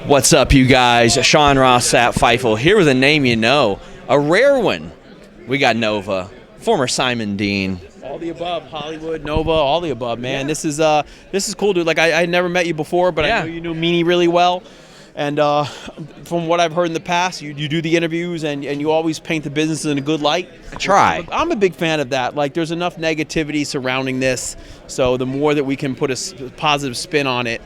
What's up, you guys? Sean Ross Sapp, Fightful, here with a name you know, a rare one. We got Nova, former Simon Dean. All the above, Hollywood, Nova, all the above, man. Yeah. This is cool, dude. Like I never met you before, but I know you knew Meanie really well. And from what I've heard in the past, you do the interviews and you always paint the business in a good light. I try. I'm a big fan of that. Like, there's enough negativity surrounding this, so the more that we can put a positive spin on it,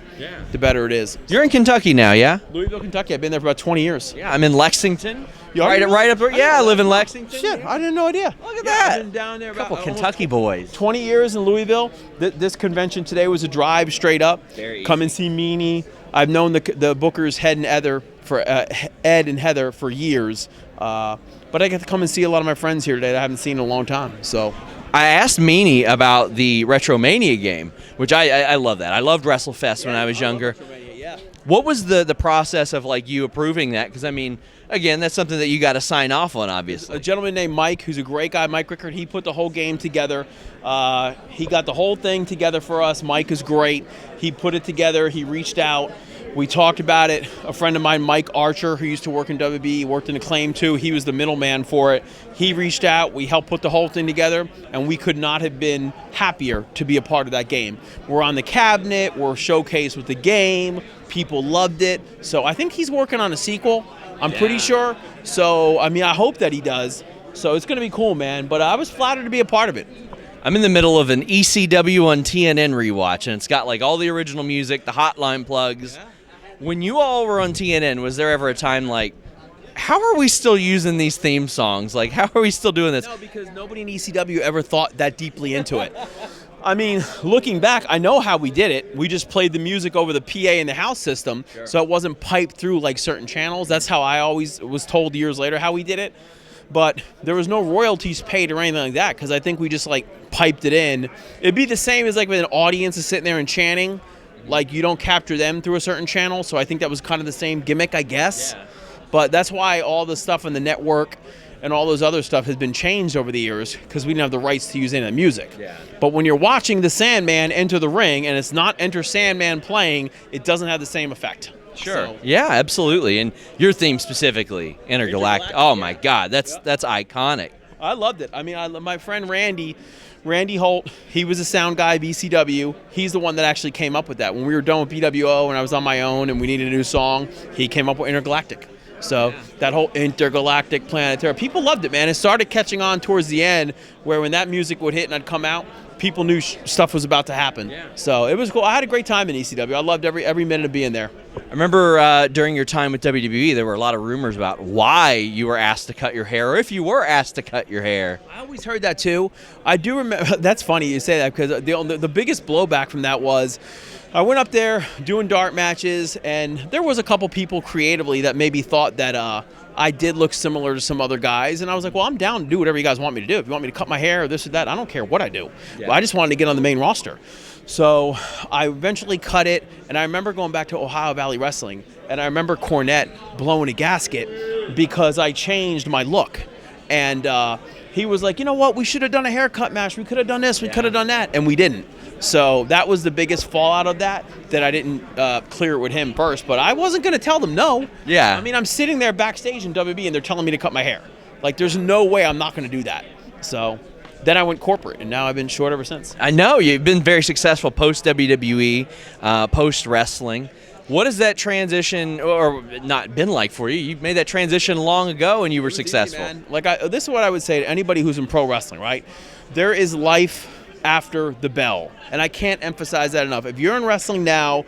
the better it is. You're in Kentucky now, yeah? Louisville, Kentucky. I've been there for about 20 years. Yeah, I'm in Lexington. Right up there. Yeah, I live in Lexington. Shit, I didn't know idea. Look at that. I've been down there about couple Kentucky boys. 20 years in Louisville. This convention today was a drive straight up. Very easy. Come and see Meanie. I've known the bookers Ed and Heather for years, but I get to come and see a lot of my friends here today that I haven't seen in a long time. So I asked Meanie about the Retro Mania game, which I love that. I loved WrestleFest when I was younger. Yeah. What was the process of like you approving that? Because I mean, again, that's something that you got to sign off on, obviously. A gentleman named Mike, who's a great guy, Mike Rickard, he put the whole game together. He got the whole thing together for us. Mike is great. He put it together. He reached out. We talked about it. A friend of mine, Mike Archer, who used to work in WB, worked in Acclaim too. He was the middleman for it. He reached out. We helped put the whole thing together, and we could not have been happier to be a part of that game. We're on the cabinet. We're showcased with the game. People loved it. So I think he's working on a sequel. I'm pretty sure. So, I mean, I hope that he does. So it's going to be cool, man. But I was flattered to be a part of it. I'm in the middle of an ECW on TNN rewatch, and it's got like all the original music, the hotline plugs. Yeah. When you all were on TNN, was there ever a time like, how are we still using these theme songs? Like, how are we still doing this? No, because nobody in ECW ever thought that deeply into it. I mean, looking back, I know how we did it. We just played the music over the PA in the house system, so it wasn't piped through like certain channels. That's how I always was told years later how we did it. But there was no royalties paid or anything like that, because I think we just like piped it in. It'd be the same as like when an audience is sitting there and chanting. Like, you don't capture them through a certain channel, so I think that was kind of the same gimmick, I guess. Yeah. But that's why all the stuff in the network and all those other stuff has been changed over the years, because we didn't have the rights to use any of the music. Yeah. But when you're watching the Sandman enter the ring and it's not Enter Sandman playing, it doesn't have the same effect. Sure. So, yeah, absolutely. And your theme specifically, Intergalactic. Oh, my God. That's iconic. I loved it. I mean, my friend Randy Holt, he was a sound guy of ECW. He's the one that actually came up with that. When we were done with BWO and I was on my own and we needed a new song, he came up with Intergalactic. So that whole Intergalactic Planetary, people loved it, man. It started catching on towards the end, where when that music would hit and I'd come out, people knew stuff was about to happen. Yeah. So it was cool. I had a great time in ECW. I loved every minute of being there. I remember during your time with WWE, there were a lot of rumors about why you were asked to cut your hair, or if you were asked to cut your hair. I always heard that too. I do remember. That's funny you say that, because the biggest blowback from that was I went up there doing dart matches, and there was a couple people creatively that maybe thought that I did look similar to some other guys, and I was like, well, I'm down to do whatever you guys want me to do. If you want me to cut my hair or this or that, I don't care what I do. Yeah. But I just wanted to get on the main roster. So I eventually cut it, and I remember going back to Ohio Valley Wrestling, and I remember Cornette blowing a gasket because I changed my look. And he was like, you know what, we should have done a haircut match. We could have done this, we could have done that, and we didn't. So that was the biggest fallout of that I didn't clear it with him first. But I wasn't going to tell them no. Yeah. I mean, I'm sitting there backstage in WB, and they're telling me to cut my hair. Like, there's no way I'm not going to do that. So then I went corporate, and now I've been short ever since. I know. You've been very successful post-WWE, post-wrestling. What has that transition, or not been like for you? You made that transition long ago, and you were successful. Easy, man. Like, this is what I would say to anybody who's in pro wrestling, right? There is life after the bell, and I can't emphasize that enough. If you're in wrestling now,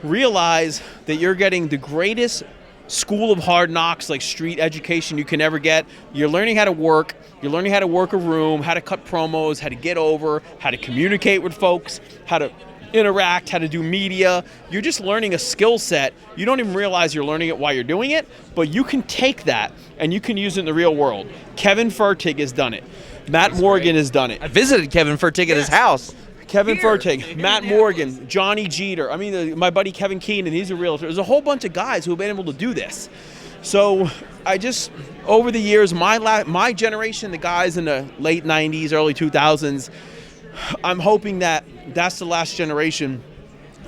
realize that you're getting the greatest school of hard knocks, like street education, you can ever get. You're learning how to work. You're learning how to work a room, how to cut promos, how to get over, how to communicate with folks, how to interact, how to do media. You're just learning a skill set. You don't even realize you're learning it while you're doing it, but you can take that and you can use it in the real world. Kevin Fertig has done it. Matt Morgan has done it. I visited Kevin Fertig at his house. Kevin Fertig, Matt Morgan, Johnny Jeter. I mean, my buddy Kevin Keenan, he's a realtor. There's a whole bunch of guys who have been able to do this. So I just, over the years, my generation, the guys in the late 90s, early 2000s, I'm hoping that that's the last generation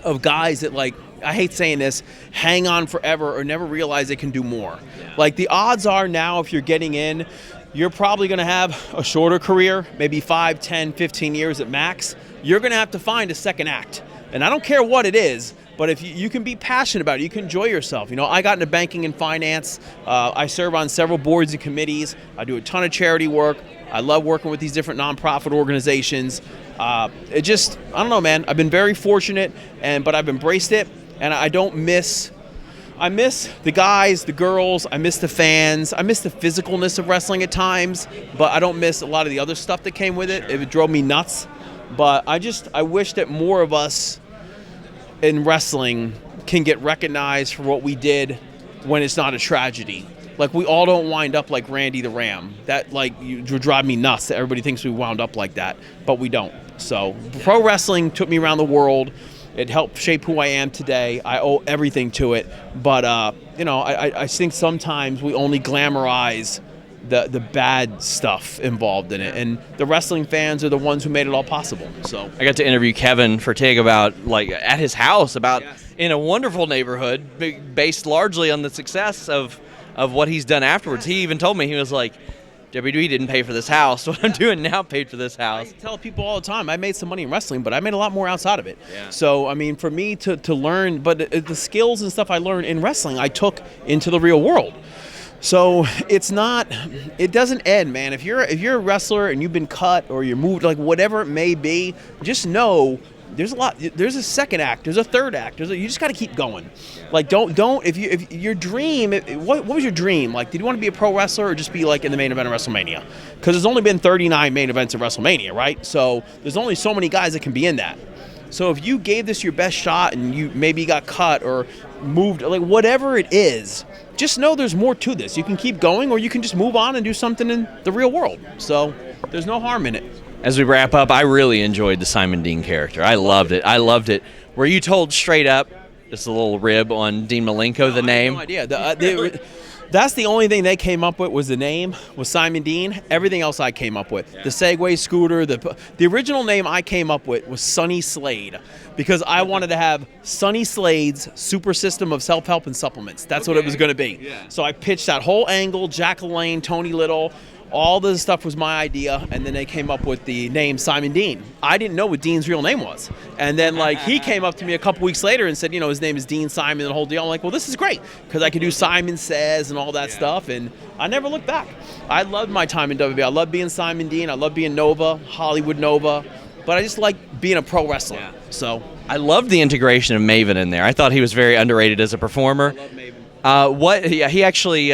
of guys that like I hate saying this, hang on forever or never realize they can do more. Like the odds are now, if you're getting in, you're probably going to have a shorter career, maybe 5, 10, 15 years at max. You're going to have to find a second act. And I don't care what it is, but if you can be passionate about it, you can enjoy yourself. You know, I got into banking and finance. I serve on several boards and committees. I do a ton of charity work. I love working with these different nonprofit organizations. I don't know, man. I've been very fortunate, but I've embraced it, and I miss the guys, the girls. I miss the fans. I miss the physicalness of wrestling at times, but I don't miss a lot of the other stuff that came with it. It drove me nuts. But I wish that more of us in wrestling can get recognized for what we did when it's not a tragedy. Like, we all don't wind up like Randy the Ram. That, like, you drive me nuts that everybody thinks we wound up like that, but we don't. So pro wrestling took me around the world. It helped shape who I am today. I owe everything to it. But, I think sometimes we only glamorize the bad stuff involved in it. And the wrestling fans are the ones who made it all possible. So I got to interview Kevin for TIG about, like, at his house, about in a wonderful neighborhood based largely on the success of what he's done afterwards. He even told me, he was like, WWE didn't pay for this house. What I'm doing now paid for this house. I tell people all the time, I made some money in wrestling, but I made a lot more outside of it. Yeah. So, I mean, for me to learn, but the skills and stuff I learned in wrestling, I took into the real world. So it doesn't end, man. If you're a wrestler and you've been cut or you're moved, like whatever it may be, just know there's a second act, there's a third act. You just got to keep going. Like if your dream, what was your dream? Like, did you want to be a pro wrestler or just be like in the main event of WrestleMania? Because there's only been 39 main events of WrestleMania, right? So there's only so many guys that can be in that. So if you gave this your best shot and you maybe got cut or moved, like whatever it is, just know there's more to this. You can keep going, or you can just move on and do something in the real world. So there's no harm in it. As we wrap up, I really enjoyed the Simon Dean character. I loved it. Were you told straight up, just a little rib on Dean Malenko, the name? I had no idea. That's the only thing they came up with was the name, was Simon Dean. Everything else I came up with. Yeah. The Segway scooter, the original name I came up with was Sonny Slade, because I wanted to have Sonny Slade's super system of self-help and supplements. That's what it was going to be. Yeah. So I pitched that whole angle, Jack LaLanne, Tony Little. All this stuff was my idea, and then they came up with the name Simon Dean. I didn't know what Dean's real name was. And then, like, he came up to me a couple weeks later and said, his name is Dean Simon and the whole deal. I'm like, well, this is great, because I could do Simon Says and all that stuff, and I never looked back. I loved my time in WWE. I loved being Simon Dean. I loved being Nova, Hollywood Nova, but I just like being a pro wrestler. Yeah. So I loved the integration of Maven in there. I thought he was very underrated as a performer. I love Maven. He actually...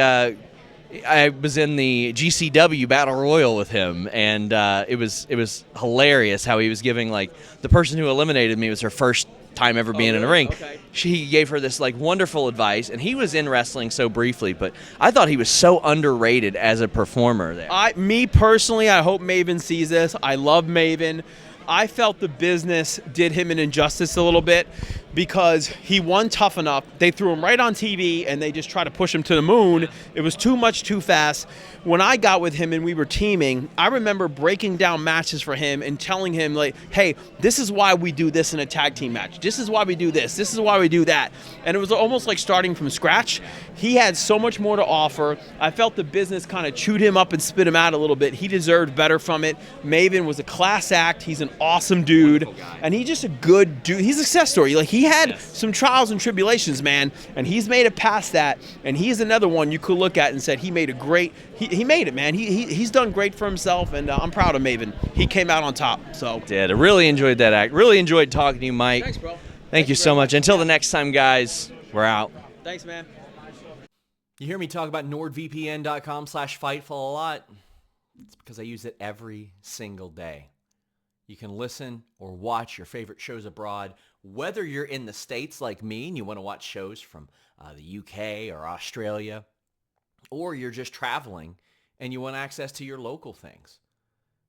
I was in the GCW Battle Royal with him, and it was hilarious how he was giving, like, the person who eliminated me was her first time ever being in a ring. Okay. He gave her this, like, wonderful advice, and he was in wrestling so briefly, but I thought he was so underrated as a performer there. Me personally, I hope Maven sees this. I love Maven. I felt the business did him an injustice a little bit because he won Tough Enough. They threw him right on TV, and they just tried to push him to the moon. It was too much too fast. When I got with him and we were teaming, I remember breaking down matches for him and telling him, like, hey, this is why we do this in a tag team match. This is why we do this. This is why we do that. And it was almost like starting from scratch. He had so much more to offer. I felt the business kind of chewed him up and spit him out a little bit. He deserved better from it. Maven was a class act. He's an awesome dude. And he's just a good dude. He's a success story. Like, he had some trials and tribulations, man, and he's made it past that. And he's another one you could look at and said he made a great. He made it, man. He's done great for himself, and I'm proud of Maven. He came out on top. So did. I really enjoyed that act. Really enjoyed talking to you, Mike. Thanks, bro. Thank you so much. Until the next time, guys. We're out. Thanks, man. You hear me talk about NordVPN.com/Fightful a lot. It's because I use it every single day. You can listen or watch your favorite shows abroad, whether you're in the States like me and you want to watch shows from the UK or Australia, or you're just traveling and you want access to your local things.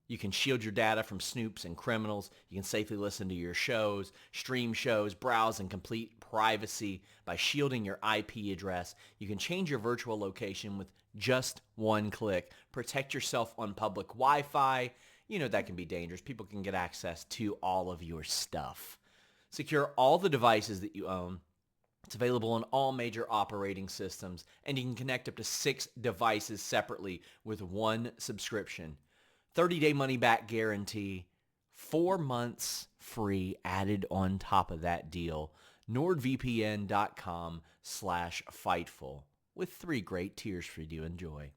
You can shield your data from snoops and criminals. You can safely listen to your shows, stream shows, browse in complete privacy by shielding your IP address. You can change your virtual location with just one click. Protect yourself on public Wi-Fi. You know that can be dangerous. People can get access to all of your stuff. Secure all the devices that you own It's available on all major operating systems, and you can connect up to 6 devices separately with one subscription. 30-day money-back guarantee, 4 months free added on top of that deal. NordVPN.com/Fightful with 3 great tiers for you to enjoy.